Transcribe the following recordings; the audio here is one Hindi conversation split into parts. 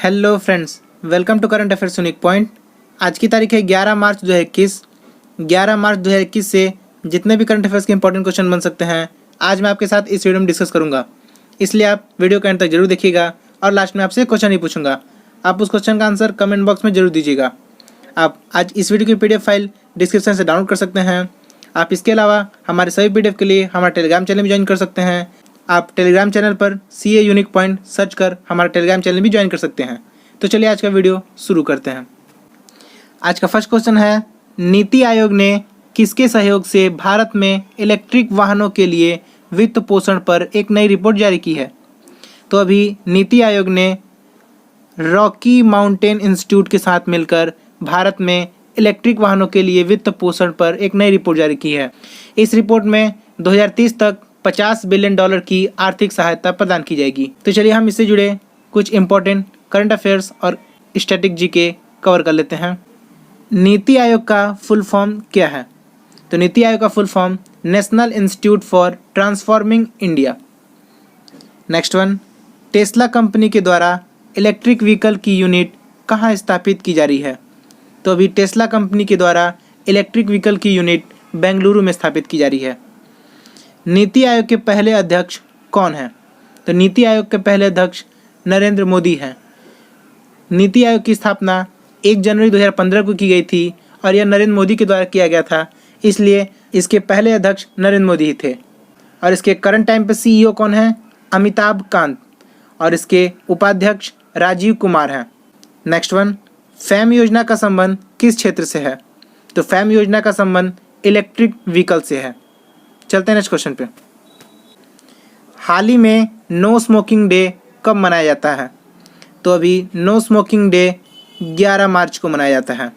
Hello friends, welcome to current affairs unique point. आज की तारीख है 11 मार्च 2021। 11 मार्च 2021 से जितने भी करंट अफेयर्स के इंपॉर्टेंट क्वेश्चन बन सकते हैं आज मैं आपके साथ इस वीडियो में डिस्कस करूंगा। इसलिए आप वीडियो के अंत तक जरूर देखिएगा और लास्ट में आपसे क्वेश्चन ही पूछूंगा। आप उस क्वेश्चन का आंसर कमेंट बॉक्स में जरूर दीजिएगा। आप आज इस वीडियो की PDF फाइल डिस्क्रिप्शन से डाउनलोड कर सकते हैं। आप इसके अलावा हमारे सभी PDF के लिए हमारा टेलीग्राम चैनल भी ज्वाइन कर सकते हैं। आप टेलीग्राम चैनल पर CA यूनिक पॉइंट सर्च कर हमारा टेलीग्राम चैनल भी ज्वाइन कर सकते हैं। तो चलिए आज का वीडियो शुरू करते हैं। आज का फर्स्ट क्वेश्चन है, नीति आयोग ने किसके सहयोग से भारत में इलेक्ट्रिक वाहनों के लिए वित्त पोषण पर एक नई रिपोर्ट जारी की है? तो अभी नीति आयोग ने रॉकी माउंटेन इंस्टीट्यूट के साथ मिलकर भारत में इलेक्ट्रिक वाहनों के लिए वित्त पोषण पर एक नई रिपोर्ट जारी की है। इस रिपोर्ट में 2030 तक $50 बिलियन की आर्थिक सहायता प्रदान की जाएगी। तो चलिए हम इससे जुड़े कुछ इंपॉर्टेंट करंट अफेयर्स और स्टैटिक जीके कवर कर लेते हैं। नीति आयोग का फुल फॉर्म क्या है? तो नीति आयोग का full form national institute for transforming India. Next one, Tesla company के द्वारा इलेक्ट्रिक व्हीकल की यूनिट कहाँ स्थापित की जा रही है? तो अभी टेस्ला कंपनी के द्वारा इलेक्ट्रिक व्हीकल की यूनिट बेंगलुरु में स्थापित की जा रही है। नीति आयोग के पहले अध्यक्ष कौन हैं? तो नीति आयोग के पहले अध्यक्ष नरेंद्र मोदी हैं। नीति आयोग की स्थापना 1 जनवरी 2015 को की गई थी और यह नरेंद्र मोदी के द्वारा किया गया था, इसलिए इसके पहले अध्यक्ष नरेंद्र मोदी ही थे। और इसके करंट टाइम पे CEO कौन है? अमिताभ कांत। और इसके उपाध्यक्ष राजीव कुमार हैं। नेक्स्ट वन, फैम योजना का संबंध किस क्षेत्र से है? तो फैम योजना का संबंध इलेक्ट्रिक व्हीकल से है। चलते हैं नेक्स्ट क्वेश्चन पे। हाल ही में नो स्मोकिंग डे कब मनाया जाता है? तो अभी नो स्मोकिंग डे 11 मार्च को मनाया जाता है।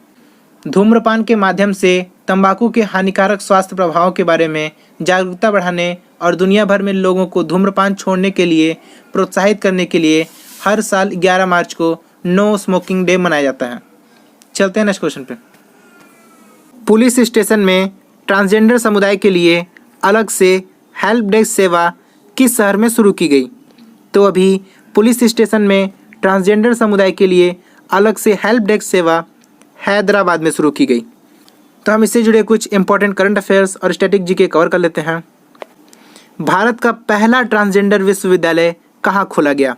धूम्रपान के माध्यम से तंबाकू के हानिकारक स्वास्थ्य प्रभावों के बारे में जागरूकता बढ़ाने और दुनिया भर में लोगों को धूम्रपान छोड़ने के लिए प्रोत्साहित करने के लिए हर साल 11 मार्च को नो स्मोकिंग डे मनाया जाता है। चलते हैं नेक्स्ट क्वेश्चन पे। पुलिस स्टेशन में ट्रांसजेंडर समुदाय के लिए अलग से हेल्प डेस्क सेवा किस शहर में शुरू की गई? तो अभी पुलिस स्टेशन में ट्रांसजेंडर समुदाय के लिए अलग से हेल्प डेस्क सेवा हैदराबाद में शुरू की गई। तो हम इससे जुड़े कुछ इंपॉर्टेंट करंट अफेयर्स और स्टैटिक जीके कवर कर लेते हैं। भारत का पहला ट्रांसजेंडर विश्वविद्यालय कहाँ खोला गया?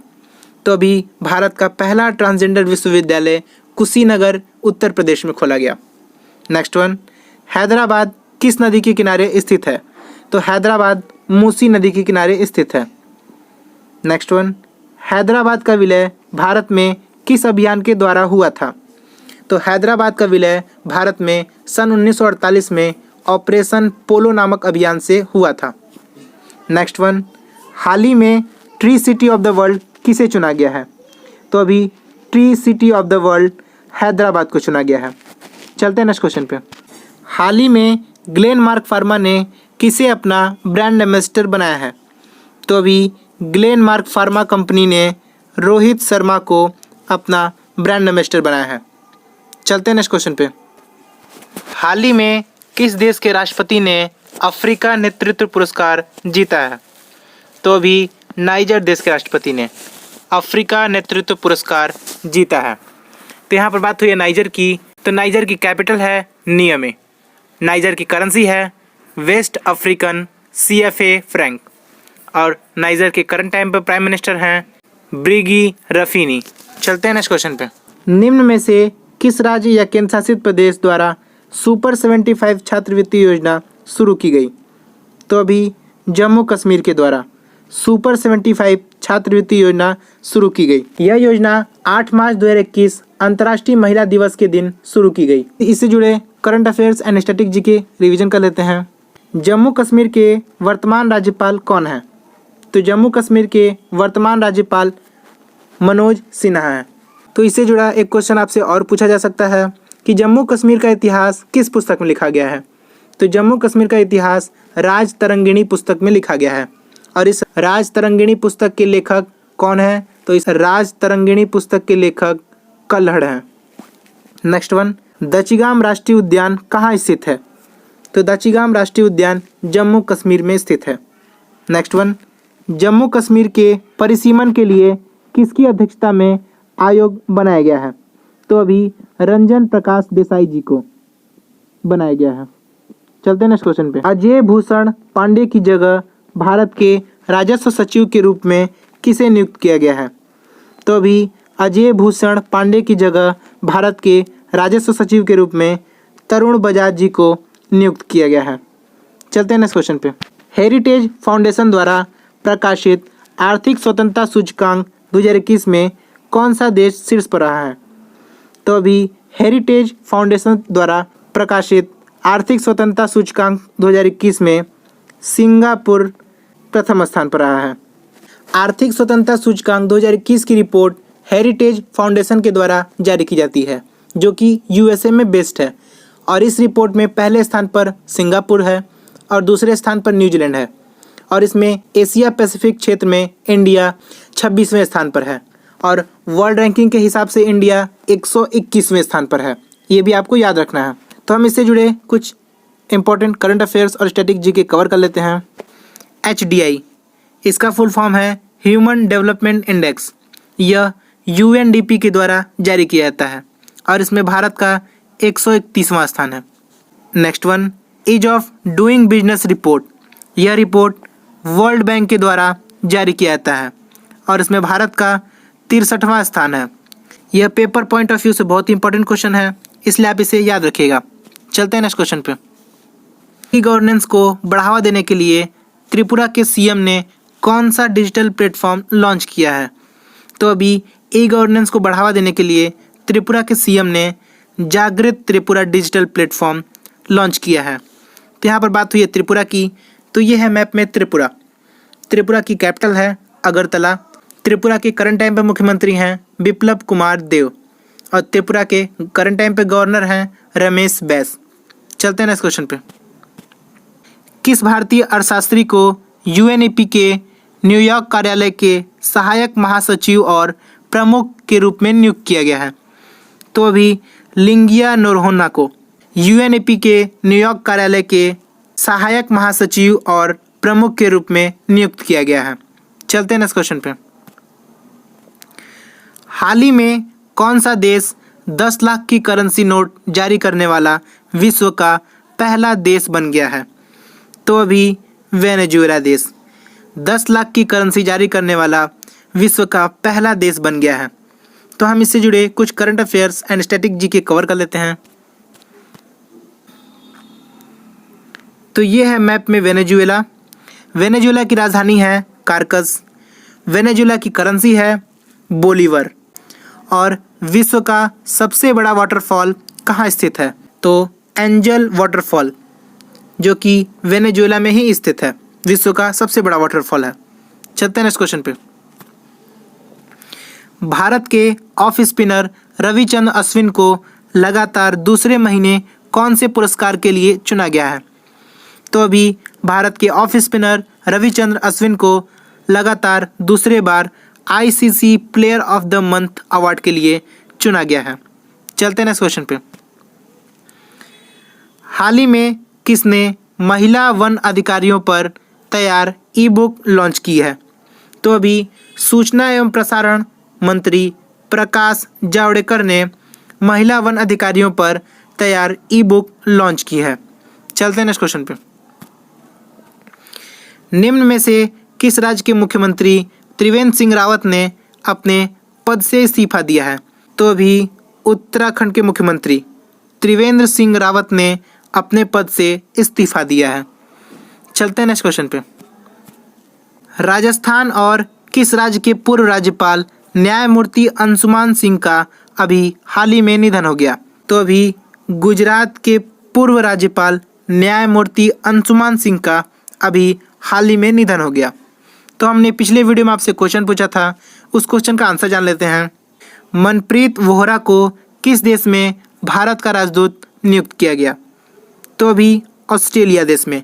तो अभी भारत का पहला ट्रांसजेंडर विश्वविद्यालय कुशीनगर उत्तर प्रदेश में खोला गया। नेक्स्ट वन, हैदराबाद किस नदी के किनारे स्थित है? तो हैदराबाद मूसी नदी के किनारे स्थित है। नेक्स्ट वन, हैदराबाद का विलय भारत में किस अभियान के द्वारा हुआ था? तो हैदराबाद का विलय भारत में सन 1948 में ऑपरेशन पोलो नामक अभियान से हुआ था। नेक्स्ट वन, हाल ही में tree city of the world किसे चुना गया है? तो अभी tree city of the world Hyderabad को चुना गया है। चलते हैं नेक्स्ट क्वेश्चन पे। हाल ही में ग्लेनमार्क फार्मा ने किसे अपना ब्रांड एम्बेसडर बनाया है? तो अभी ग्लेनमार्क फार्मा कंपनी ने रोहित शर्मा को अपना ब्रांड एम्बेसडर बनाया है। चलते हैं नेक्स्ट क्वेश्चन पे। हाल ही में किस देश के राष्ट्रपति ने अफ्रीका नेतृत्व पुरस्कार जीता है? तो अभी नाइजर देश के राष्ट्रपति ने अफ्रीका नेतृत्व पुरस्कार जीता है। तो यहाँ पर बात हुई है नाइजर की। तो नाइजर की कैपिटल है नियमे। नाइजर की करेंसी है वेस्ट अफ्रीकन CFA फ्रैंक। और नाइजर के करंट टाइम पर प्राइम मिनिस्टर हैं ब्रिगी रफीनी। चलते हैं नेक्स्ट क्वेश्चन पे। निम्न में से किस राज्य या केंद्र शासित प्रदेश द्वारा सुपर 75 छात्रवृत्ति योजना शुरू की गई? तो अभी जम्मू कश्मीर के द्वारा सुपर 75 छात्रवृत्ति योजना शुरू की गई। यह योजना 8 मार्च 2021 अंतर्राष्ट्रीय महिला दिवस के दिन शुरू की गई। इससे जुड़े current affairs and static GK revision कर लेते हैं। जम्मू कश्मीर के वर्तमान राज्यपाल कौन हैं? तो जम्मू कश्मीर के वर्तमान राज्यपाल मनोज सिन्हा हैं। तो इससे जुड़ा एक क्वेश्चन आपसे और पूछा जा सकता है कि जम्मू कश्मीर का इतिहास किस पुस्तक में लिखा गया है? तो जम्मू कश्मीर का इतिहास राज तरंगिणी पुस्तक में लिखा गया है। और इस राज तरंगिणी पुस्तक के लेखक कौन है? तो इस राज तरंगिणी पुस्तक के लेखक कल्हड़ हैं। नेक्स्ट वन, दचिगाम राष्ट्रीय उद्यान कहाँ स्थित है? तो दचिगाम राष्ट्रीय उद्यान जम्मू कश्मीर में स्थित है। नेक्स्ट वन, जम्मू कश्मीर के परिसीमन के लिए किसकी अध्यक्षता में आयोग बनाया गया है? तो अभी रंजन प्रकाश देसाई जी को बनाया गया है। चलते हैं नेक्स्ट क्वेश्चन पे। अजय भूषण पांडे की जगह भारत के राजस्व सचिव के रूप में किसे नियुक्त किया गया है? तो अभी अजय भूषण पांडे की जगह भारत के राजस्व सचिव के रूप में तरुण बजाज जी को नियुक्त किया गया है। चलते हैं नेक्स्ट क्वेश्चन पे। हेरिटेज फाउंडेशन द्वारा प्रकाशित आर्थिक स्वतंत्रता सूचकांक 2021 में कौन सा देश शीर्ष पर रहा है? तो अभी हेरिटेज फाउंडेशन द्वारा प्रकाशित आर्थिक स्वतंत्रता सूचकांक 2021 में सिंगापुर प्रथम स्थान पर रहा है। आर्थिक स्वतंत्रता सूचकांक 2021 की रिपोर्ट हेरिटेज फाउंडेशन के द्वारा जारी की जाती है, जो कि यूएसए में बेस्ड है, और इस रिपोर्ट में पहले स्थान पर सिंगापुर है और दूसरे स्थान पर न्यूजीलैंड है, और इसमें एशिया पैसिफिक क्षेत्र में इंडिया 26वें स्थान पर है, और वर्ल्ड रैंकिंग के हिसाब से इंडिया 121वें स्थान पर है। ये भी आपको याद रखना है। तो हम इससे जुड़े कुछ इंपॉर्टेंट करंट अफेयर्स और स्टैटिक जीके कवर कर लेते हैं। HDI, इसका फुल फॉर्म है ह्यूमन डेवलपमेंट इंडेक्स। यह UNDP के द्वारा जारी किया जाता है और इसमें भारत का 131वां स्थान है। Next one, ease of doing business report. यह रिपोर्ट वर्ल्ड बैंक के द्वारा जारी किया जाता है और इसमें भारत का 63वां स्थान है। यह पेपर पॉइंट ऑफ व्यू से बहुत ही इंपॉर्टेंट क्वेश्चन है, इसलिए आप इसे याद रखिएगा। चलते हैं नेक्स्ट क्वेश्चन पे। ई गवर्नेंस को बढ़ावा देने के लिए त्रिपुरा के सीएम ने कौन सा डिजिटल प्लेटफॉर्म लॉन्च किया है? तो अभी ई गवर्नेंस को बढ़ावा देने के लिए त्रिपुरा के सीएम ने जागृत त्रिपुरा डिजिटल प्लेटफॉर्म लॉन्च किया है। तो यहाँ पर बात हुई है त्रिपुरा की, तो ये है मैप में त्रिपुरा। त्रिपुरा की कैपिटल है अगरतला। त्रिपुरा के करंट टाइम पे मुख्यमंत्री हैं बिप्लब कुमार देव और त्रिपुरा के करंट टाइम पे गवर्नर हैं रमेश बैस। चलते हैं नेक्स्ट क्वेश्चन पे। किस भारतीय अर्थशास्त्री को UNEP के न्यूयॉर्क कार्यालय के सहायक महासचिव और प्रमुख के रूप में नियुक्त किया गया है? तो अभी लिंगिया नोरोन्हा को UNEP के न्यूयॉर्क कार्यालय के सहायक महासचिव और प्रमुख के रूप में नियुक्त किया गया है। चलते हैं नेक्स्ट क्वेश्चन पे। हाल ही में कौन सा देश 10 लाख की करेंसी नोट जारी करने वाला विश्व का पहला देश बन गया है? तो अभी वेनेजुएला देश 10 लाख की करेंसी जारी करने वाला विश्व का पहला देश बन गया है। तो हम इससे जुड़े कुछ current affairs and static GK cover कर लेते हैं। तो ये है मैप में वेनेजुएला। वेनेजुएला की राजधानी है कारकस। वेनेजुएला की करेंसी है बोलीवर। और विश्व का सबसे बड़ा वाटरफॉल कहाँ स्थित है? तो एंजल वाटरफॉल, जो कि वेनेजुएला में ही स्थित है, विश्व का सबसे बड़ा वाटरफॉल है। चलते हैं नेक्स्ट क्वेश्चन पे। भारत के ऑफ स्पिनर रविचंद्र अश्विन को लगातार दूसरे महीने कौन से पुरस्कार के लिए चुना गया है? तो अभी भारत के ऑफ स्पिनर रविचंद्र अश्विन को लगातार दूसरे बार ICC player of the month award के लिए चुना गया है। चलते हैं नेक्स्ट क्वेश्चन पे। हाल ही में किसने महिला वन अधिकारियों पर तैयार ई-बुक लॉन्च की है? तो अभी सूचना एवं प्रसारण मंत्री प्रकाश जावड़ेकर ने महिला वन अधिकारियों पर तैयार ई-बुक लॉन्च की है। चलते हैं नेक्स्ट क्वेश्चन पे। निम्न में से किस राज्य के मुख्यमंत्री त्रिवेंद्र सिंह रावत ने अपने पद से इस्तीफा दिया है? तो अभी उत्तराखंड के मुख्यमंत्री त्रिवेंद्र सिंह रावत ने अपने पद से इस्तीफा दिया है। चलते हैं नेक्स्ट क्वेश्चन पे। राजस्थान और किस राज्य के पूर्व राज्यपाल न्यायमूर्ति अंशुमान सिंह का अभी हाल ही में निधन हो गया? तो अभी गुजरात के पूर्व राज्यपाल न्यायमूर्ति अंशुमान सिंह का अभी हाल ही में निधन हो गया। तो हमने पिछले वीडियो में आपसे क्वेश्चन पूछा था, उस क्वेश्चन का आंसर जान लेते हैं। मनप्रीत वोहरा को किस देश में भारत का राजदूत नियुक्त किया गया? तो अभी ऑस्ट्रेलिया देश में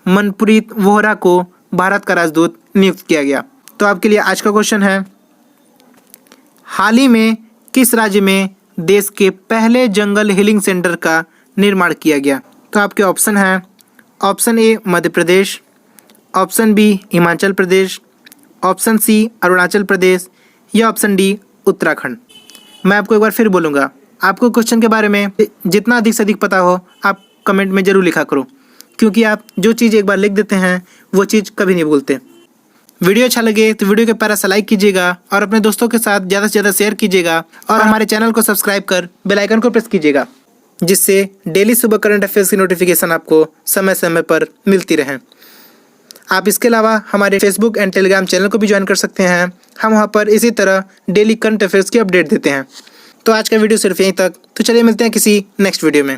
मनप्रीत वोहरा को भारत का राजदूत नियुक्त किया गया। तो आपके लिए आज का क्वेश्चन है, हाल ही में किस राज्य में देश के पहले जंगल हीलिंग सेंटर का निर्माण किया गया? तो आपके ऑप्शन हैं, option A Madhya Pradesh, option B Himachal Pradesh, option C Arunachal Pradesh या ऑप्शन डी उत्तराखंड। मैं आपको एक बार फिर बोलूँगा, आपको क्वेश्चन के बारे में जितना अधिक से अधिक पता हो आप कमेंट में ज़रूर लिखा करो, क्योंकि आप जो चीज़ एक बार लिख देते हैं वो चीज़ कभी नहीं भूलते। वीडियो अच्छा लगे तो वीडियो के प्यारा सा लाइक कीजिएगा और अपने दोस्तों के साथ ज़्यादा से ज़्यादा शेयर कीजिएगा और हमारे चैनल को सब्सक्राइब कर बेल आइकन को प्रेस कीजिएगा, जिससे डेली सुबह करंट अफेयर्स की नोटिफिकेशन आपको समय समय पर मिलती रहे। आप इसके अलावा हमारे फेसबुक एंड टेलीग्राम चैनल को भी ज्वाइन कर सकते हैं। हम वहाँ पर इसी तरह डेली करंट अफेयर्स की अपडेट देते हैं। तो आज का वीडियो सिर्फ यहीं तक। तो चलिए मिलते हैं किसी नेक्स्ट वीडियो में।